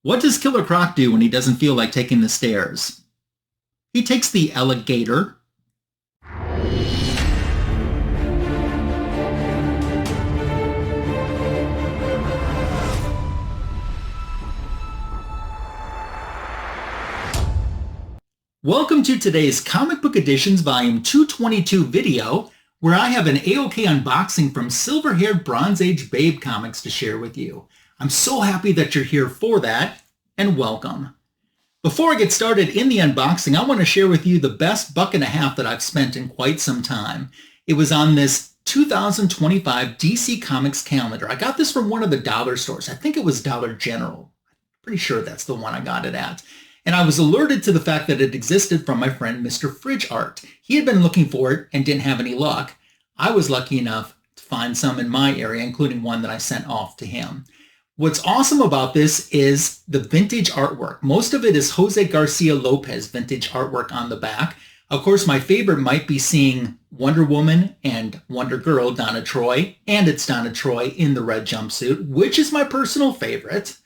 What does Killer Croc do when he doesn't feel like taking the stairs? He takes the alligator. Welcome to today's Comic Book Editions Volume 222 video, where I have an AOK unboxing from Silver-Haired Bronze Age Babe Comics to share with you. I'm so happy that you're here for that, and welcome. Before I get started in the unboxing, I want to share with you the best $1.50 that I've spent in quite some time. It was on this 2025 DC Comics calendar. I got this from one of the dollar stores. I think it was Dollar General. Pretty sure that's the one I got it at. And I was alerted to the fact that it existed from my friend Mr. Fridge Art. He had been looking for it and didn't have any luck. I was lucky enough to find some in my area, including one that I sent off to him. What's awesome about this is the vintage artwork. Most of it is Jose Garcia Lopez vintage artwork on the back. Of course, my favorite might be seeing Wonder Woman and Wonder Girl, Donna Troy, and it's Donna Troy in the red jumpsuit, which is my personal favorite.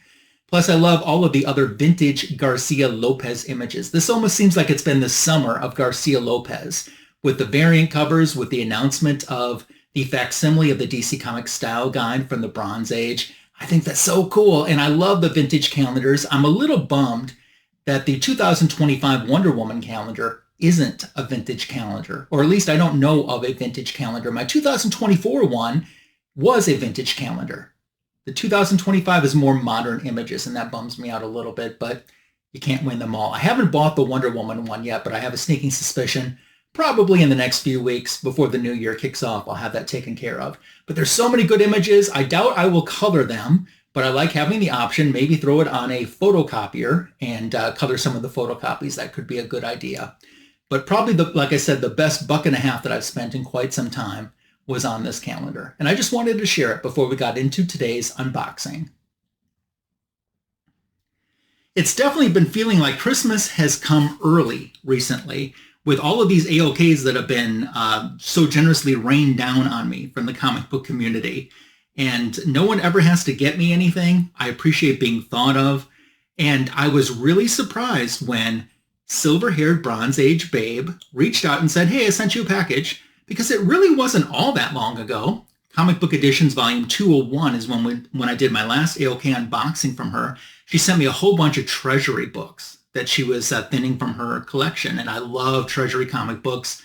Plus, I love all of the other vintage Garcia Lopez images. This almost seems like it's been the summer of Garcia Lopez, with the variant covers, with the announcement of the facsimile of the DC Comics style guide from the Bronze Age. I think that's so cool, and I love the vintage calendars. I'm a little bummed that the 2025 Wonder Woman calendar isn't a vintage calendar, or at least I don't know of a vintage calendar. My 2024 one was a vintage calendar. The 2025 is more modern images, and that bums me out a little bit, but you can't win them all. I haven't bought the Wonder Woman one yet, but I have a sneaking suspicion probably in the next few weeks before the new year kicks off, I'll have that taken care of. But there's so many good images. I doubt I will color them, but I like having the option. Maybe throw it on a photocopier and color some of the photocopies. That could be a good idea. But probably, like I said, the best $1.50 that I've spent in quite some time was on this calendar. And I just wanted to share it before we got into today's unboxing. It's definitely been feeling like Christmas has come early recently with all of these AOKs that have been so generously rained down on me from the comic book community. And no one ever has to get me anything. I appreciate being thought of. And I was really surprised when Silver-Haired Bronze Age Babe reached out and said, hey, I sent you a package. Because it really wasn't all that long ago. Comic Book Editions Volume 201 is when I did my last AOK unboxing from her. She sent me a whole bunch of Treasury books that she was thinning from her collection. And I love Treasury comic books.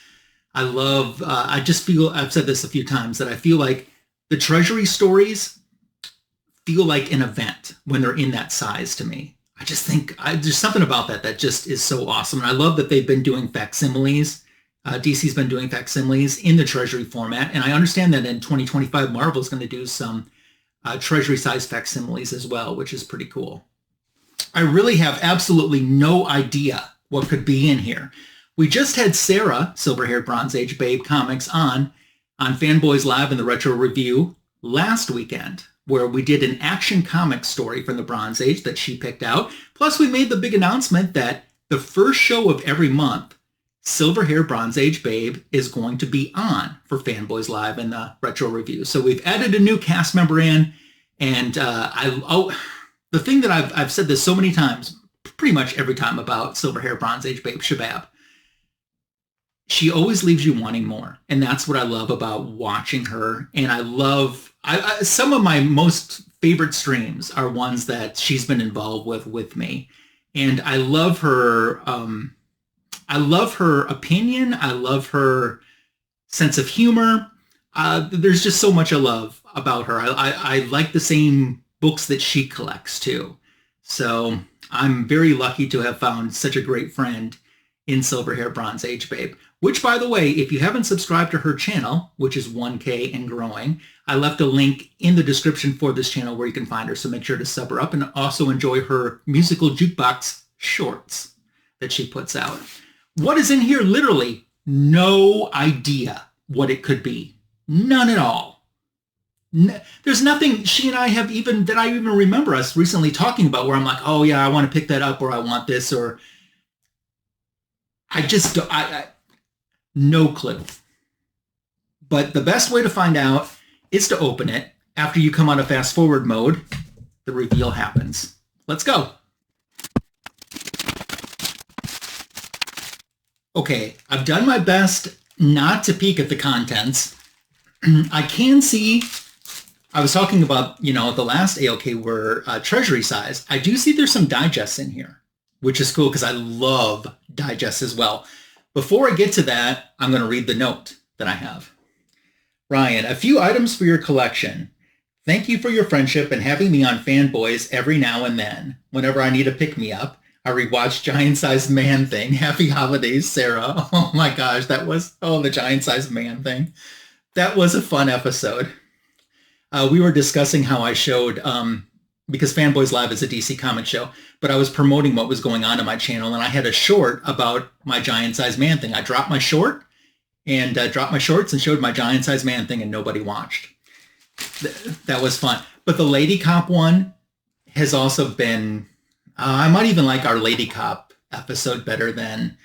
I just feel, I've said this a few times, that I feel like the Treasury stories feel like an event when they're in that size to me. I just think there's something about that just is so awesome. And I love that they've been doing facsimiles. DC's been doing facsimiles in the Treasury format, and I understand that in 2025, Marvel's going to do some Treasury-sized facsimiles as well, which is pretty cool. I really have absolutely no idea what could be in here. We just had Sarah, Silver-Haired Bronze Age Babe Comics, on Fanboy's Lab in the Retro Review last weekend, where we did an Action Comics story from the Bronze Age that she picked out. Plus, we made the big announcement that the first show of every month, Silver-Haired Bronze Age Babe is going to be on for Fanboys Live in the Retro Review. So we've added a new cast member in, and the thing that I've said this so many times, pretty much every time about Silver-Haired Bronze Age Babe Shabab, she always leaves you wanting more, and that's what I love about watching her. And I love some of my most favorite streams are ones that she's been involved with me, and I love her. I love her opinion. I love her sense of humor. There's just so much I love about her. I like the same books that she collects too. So I'm very lucky to have found such a great friend in Silver-Haired Bronze Age Babe. Which, by the way, if you haven't subscribed to her channel, which is 1K and growing, I left a link in the description for this channel where you can find her. So make sure to sub her up and also enjoy her musical jukebox shorts that she puts out. What is in here? Literally no idea what it could be. None at all. There's nothing she and I have even, that I even remember us recently talking about where I'm like, oh yeah, I want to pick that up, or I want this, or no clue. But the best way to find out is to open it. After you come out of fast forward mode, the reveal happens. Let's go. Okay, I've done my best not to peek at the contents. I can see, I was talking about, the last AOK were treasury size. I do see there's some digests in here, which is cool because I love digests as well. Before I get to that, I'm going to read the note that I have. Ryan, a few items for your collection. Thank you for your friendship and having me on Fanboys every now and then. Whenever I need a pick-me-up, I rewatch Giant-Sized Man Thing. Happy holidays, Sarah. Oh my gosh, the Giant-Sized Man Thing. That was a fun episode. We were discussing how I showed, because Fanboys Live is a DC comic show, but I was promoting what was going on my channel, and I had a short about my Giant-Sized Man Thing. I dropped my short and dropped my shorts and showed my Giant-Sized Man Thing, and nobody watched. That was fun. But the Lady Cop one has also been, I might even like our Lady Cop episode better than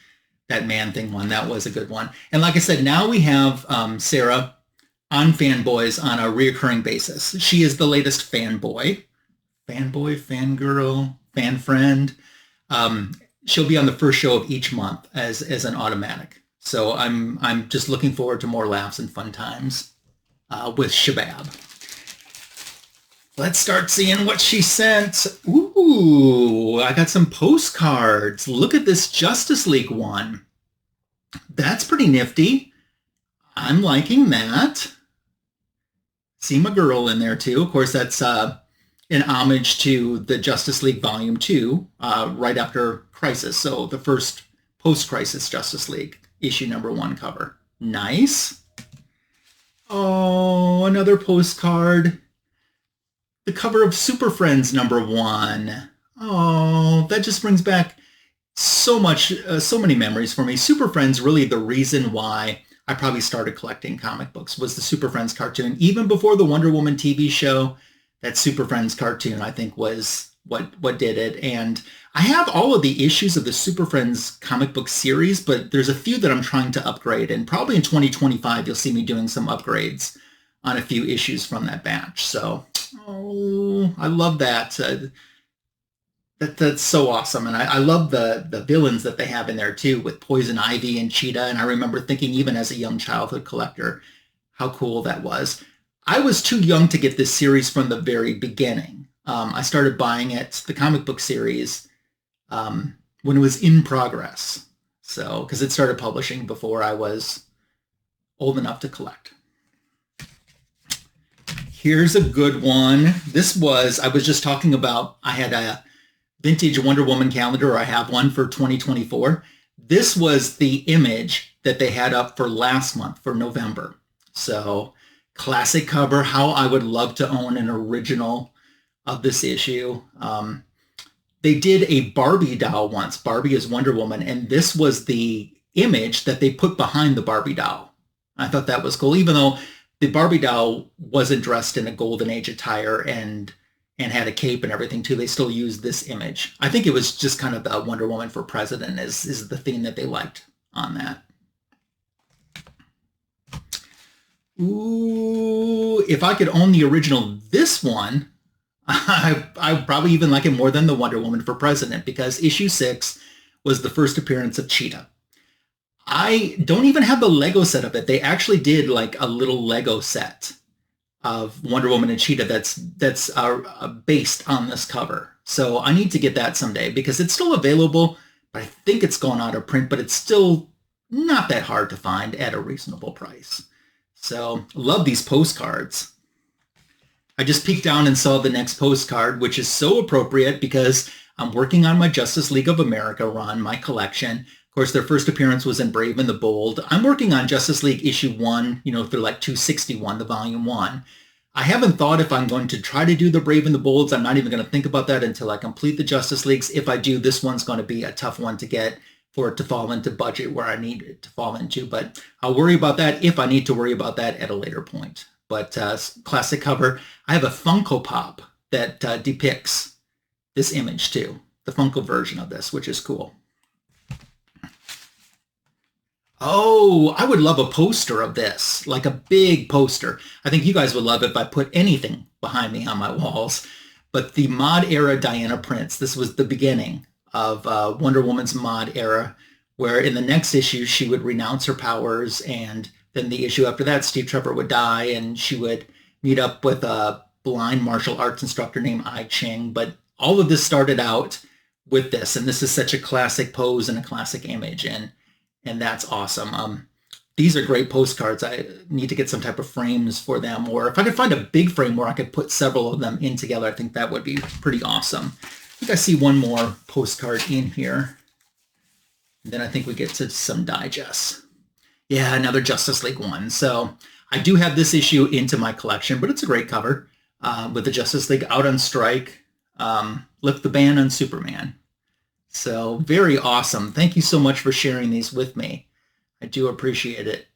that Man Thing one. That was a good one. And like I said, now we have Sarah on Fanboys on a reoccurring basis. She is the latest fanboy, fangirl, fan friend. She'll be on the first show of each month as an automatic. So I'm just looking forward to more laughs and fun times with Shabab. Let's start seeing what she sent. Ooh, I got some postcards. Look at this Justice League one. That's pretty nifty. I'm liking that. See my girl in there too. Of course, that's an homage to the Justice League Volume 2, right after Crisis. So the first post-Crisis Justice League, issue number 1 cover. Nice. Oh, another postcard. The cover of Super Friends number 1. Oh, that just brings back so many memories for me. Super Friends, really the reason why I probably started collecting comic books was the Super Friends cartoon. Even before the Wonder Woman TV show, that Super Friends cartoon, I think, was what did it. And I have all of the issues of the Super Friends comic book series, but there's a few that I'm trying to upgrade. And probably in 2025, you'll see me doing some upgrades on a few issues from that batch. So, oh, I love that. That's so awesome. And I love the villains that they have in there too, with Poison Ivy and Cheetah. And I remember thinking, even as a young childhood collector, how cool that was. I was too young to get this series from the very beginning. I started buying it, the comic book series, when it was in progress. So, because it started publishing before I was old enough to collect. Here's a good one. I was just talking about, I had a vintage Wonder Woman calendar, or I have one for 2024. This was the image that they had up for last month, for November. So, classic cover, how I would love to own an original of this issue. They did a Barbie doll once, Barbie as Wonder Woman, and this was the image that they put behind the Barbie doll. I thought that was cool, even though the Barbie doll wasn't dressed in a Golden Age attire and had a cape and everything too. They still used this image. I think it was just kind of the Wonder Woman for President is the theme that they liked on that. Ooh, if I could own the original, this one, I probably even like it more than the Wonder Woman for President, because issue 6 was the first appearance of Cheetah. I don't even have the Lego set of it. They actually did like a little Lego set of Wonder Woman and Cheetah that's based on this cover. So I need to get that someday, because it's still available, but I think it's gone out of print, but it's still not that hard to find at a reasonable price. So love these postcards. I just peeked down and saw the next postcard, which is so appropriate because I'm working on my Justice League of America run, my collection. Of course, their first appearance was in Brave and the Bold. I'm working on Justice League issue 1, through like 261, the volume 1. I haven't thought if I'm going to try to do the Brave and the Bolds. I'm not even going to think about that until I complete the Justice Leagues. If I do, this one's going to be a tough one to get for it to fall into budget where I need it to fall into. But I'll worry about that if I need to worry about that at a later point. But classic cover. I have a Funko Pop that depicts this image too. The Funko version of this, which is cool. Oh, I would love a poster of this, like a big poster. I think you guys would love it if I put anything behind me on my walls. But the mod era Diana Prince, this was the beginning of Wonder Woman's mod era, where in the next issue she would renounce her powers, and then the issue after that, Steve Trevor would die, and she would meet up with a blind martial arts instructor named I Ching. But all of this started out with this, and this is such a classic pose and a classic image, and that's awesome. These are great postcards. I need to get some type of frames for them, or if I could find a big frame where I could put several of them in together, I think that would be pretty awesome. I think I see one more postcard in here. And then I think we get to some digests. Yeah, another Justice League one. So I do have this issue into my collection, but it's a great cover with the Justice League out on strike, lift the ban on Superman. So very awesome. Thank you so much for sharing these with me. I do appreciate it.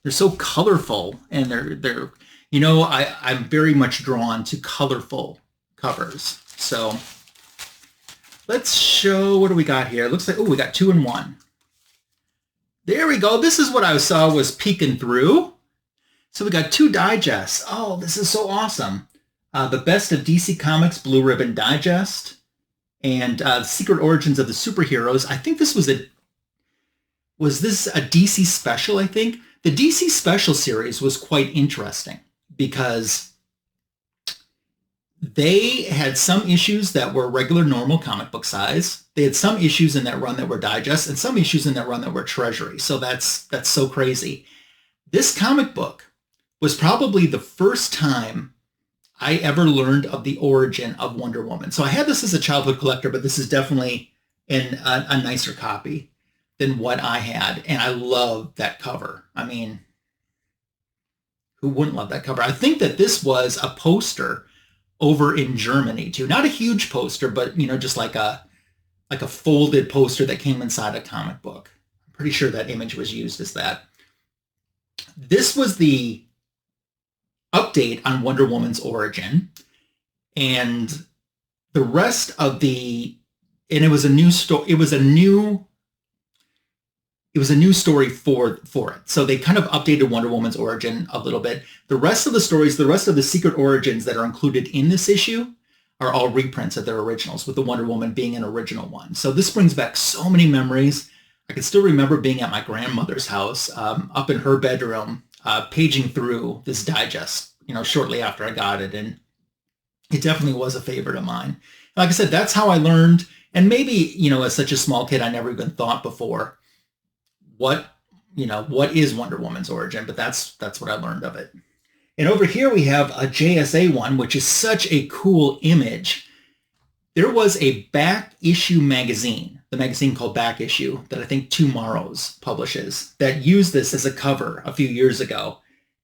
They're so colorful, and they're you know, I'm very much drawn to colorful covers. So let's show, what do we got here? It looks like, oh, we got 2 in 1. There we go. This is what I saw was peeking through. So we got 2 digests. Oh, this is so awesome. The Best of DC Comics Blue Ribbon Digest and Secret Origins of the Superheroes. I think this was this a DC special, I think? The DC special series was quite interesting because they had some issues that were regular, normal comic book size. They had some issues in that run that were digest and some issues in that run that were treasury. So that's so crazy. This comic book was probably the first time I ever learned of the origin of Wonder Woman. So I had this as a childhood collector, but this is definitely a nicer copy than what I had. And I love that cover. I mean, who wouldn't love that cover? I think that this was a poster over in Germany too. Not a huge poster, but you know, just like a folded poster that came inside a comic book. I'm pretty sure that image was used as that. This was the update on Wonder Woman's origin, and the rest of and it was a new story. It was a new story for it. So they kind of updated Wonder Woman's origin a little bit. The rest of the stories, the rest of the secret origins that are included in this issue are all reprints of their originals, with the Wonder Woman being an original one. So this brings back so many memories. I can still remember being at my grandmother's house, up in her bedroom, paging through this digest, you know, shortly after I got it. And it definitely was a favorite of mine. Like I said, that's how I learned. And maybe, you know, as such a small kid, I never even thought before what is Wonder Woman's origin, but that's what I learned of it. And over here we have a JSA one, which is such a cool image. There was a back issue magazine, the magazine called Back Issue, that I think Tomorrow's publishes, that used this as a cover a few years ago.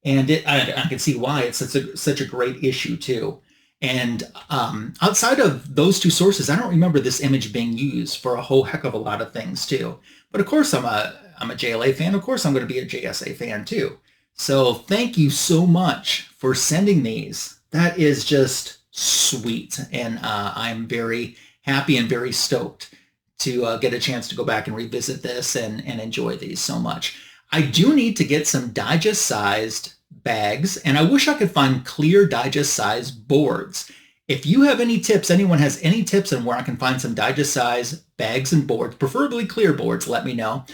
And I can see why it's such a great issue too. And outside of those 2 sources, I don't remember this image being used for a whole heck of a lot of things too. But of course, I'm a JLA fan. Of course, I'm going to be a JSA fan too. So thank you so much for sending these. That is just sweet. And I'm very happy and very stoked to get a chance to go back and revisit this and enjoy these so much. I do need to get some digest-sized bags, and I wish I could find clear digest-sized boards. If you have any tips, anyone has any tips on where I can find some digest-sized bags and boards, preferably clear boards, let me know.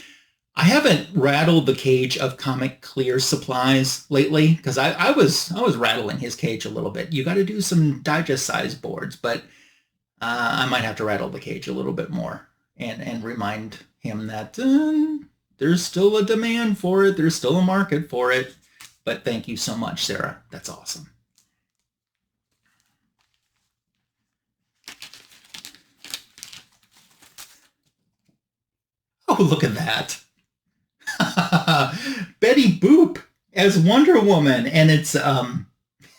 I haven't rattled the cage of Comic Clear Supplies lately because I was rattling his cage a little bit. You got to do some digest-sized boards, but I might have to rattle the cage a little bit more and remind him that there's still a demand for it. There's still a market for it. But thank you so much, Sarah. That's awesome. Oh, look at that. Betty Boop as Wonder Woman. And it's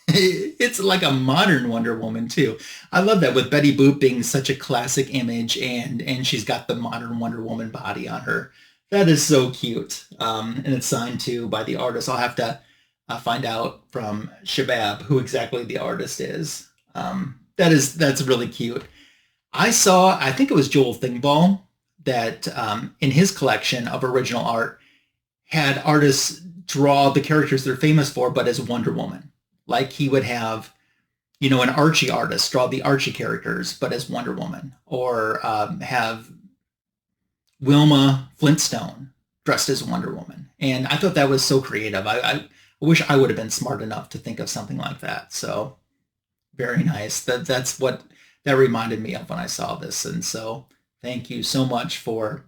it's like a modern Wonder Woman too. I love that, with Betty Boop being such a classic image, and she's got the modern Wonder Woman body on her. That is so cute. And it's signed too by the artist. I'll have to find out from Shabab who exactly the artist is. That's really cute. I think it was Joel Thingvall that in his collection of original art had artists draw the characters they're famous for, but as Wonder Woman. Like he would have, you know, an Archie artist draw the Archie characters, but as Wonder Woman, or have Wilma Flintstone dressed as Wonder Woman. And I thought that was so creative. I wish I would have been smart enough to think of something like that. So very nice. That's what that reminded me of when I saw this. And so thank you so much for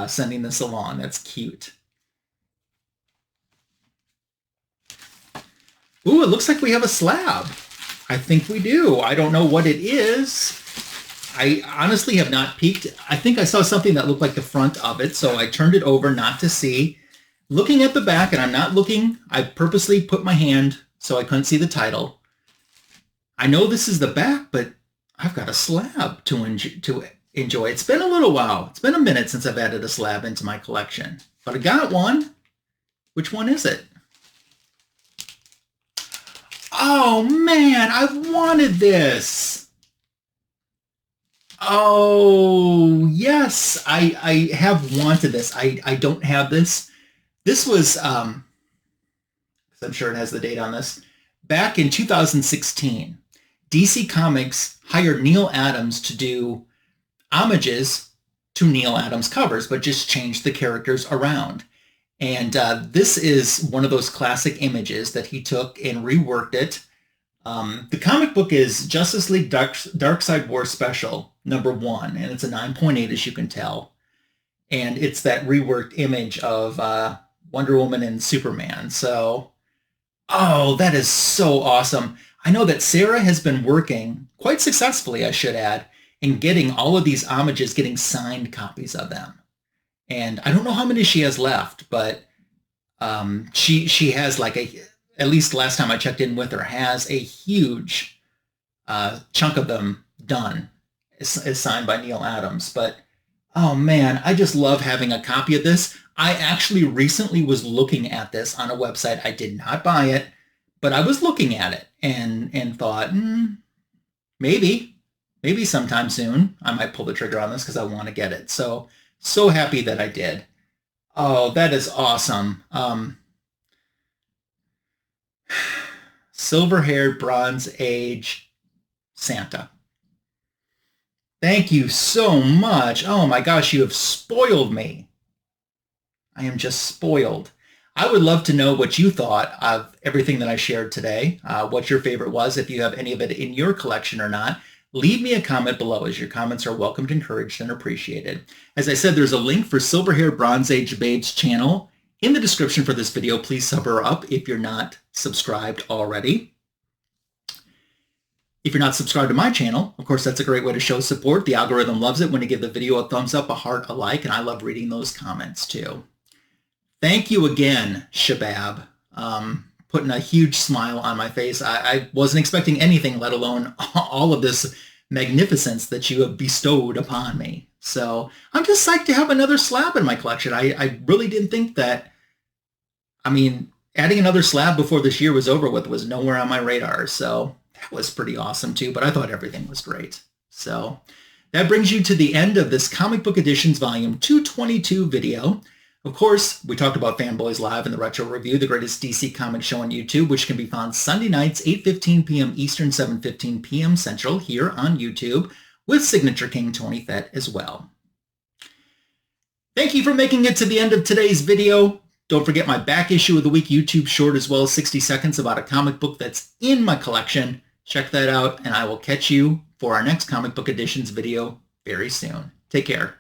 sending this along. That's cute. Ooh, it looks like we have a slab. I think we do. I don't know what it is. I honestly have not peeked. I think I saw something that looked like the front of it, so I turned it over not to see. Looking at the back, and I'm not looking, I purposely put my hand so I couldn't see the title. I know this is the back, but I've got a slab to enjoy. It's been a little while. It's been a minute since I've added a slab into my collection, but I got one. Which one is it? Oh man, I've wanted this. Oh yes, I have wanted this. I don't have this. This was, I'm sure it has the date on this. Back in 2016, DC Comics hired Neal Adams to do homages to Neal Adams covers, but just changed the characters around. And this is one of those classic images that he took and reworked it. The comic book is Justice League Darkseid War Special #1, and it's a 9.8, as you can tell. And it's that reworked image of Wonder Woman and Superman. So, oh, that is so awesome. I know that Sarah has been working, quite successfully, I should add, in getting all of these homages, getting signed copies of them. And I don't know how many she has left, but she has like at least last time I checked in with her, has a huge chunk of them done as signed by Neal Adams. But oh man, I just love having a copy of this. I actually recently was looking at this on a website. I did not buy it, but I was looking at it and thought, maybe sometime soon I might pull the trigger on this because I want to get it. So happy that I did. Oh, that is awesome. Silver-haired, Bronze Age Santa. Thank you so much. Oh my gosh, you have spoiled me. I am just spoiled. I would love to know what you thought of everything that I shared today, what your favorite was, if you have any of it in your collection or not. Leave me a comment below, as your comments are welcomed, encouraged, and appreciated. As I said, there's a link for Silver-Haired Bronze Age Babe's channel in the description for this video. Please sub her up if you're not subscribed already. If you're not subscribed to my channel, of course, that's a great way to show support. The algorithm loves it when you give the video a thumbs up, a heart, a like, and I love reading those comments too. Thank you again, Shabab. Putting a huge smile on my face. I wasn't expecting anything, let alone all of this magnificence that you have bestowed upon me. So I'm just psyched to have another slab in my collection. I really didn't think that, I mean, adding another slab before this year was over with was nowhere on my radar. So that was pretty awesome too, but I thought everything was great. So that brings you to the end of this Comic Book Editions Volume 222 video. Of course, we talked about Fanboys Live and the Retro Review, the greatest DC comic show on YouTube, which can be found Sunday nights, 8:15 p.m. Eastern, 7:15 p.m. Central, here on YouTube, with Signature King Tony Fett as well. Thank you for making it to the end of today's video. Don't forget my back issue of the week YouTube short, as well as 60 seconds about a comic book that's in my collection. Check that out, and I will catch you for our next Comic Book Editions video very soon. Take care.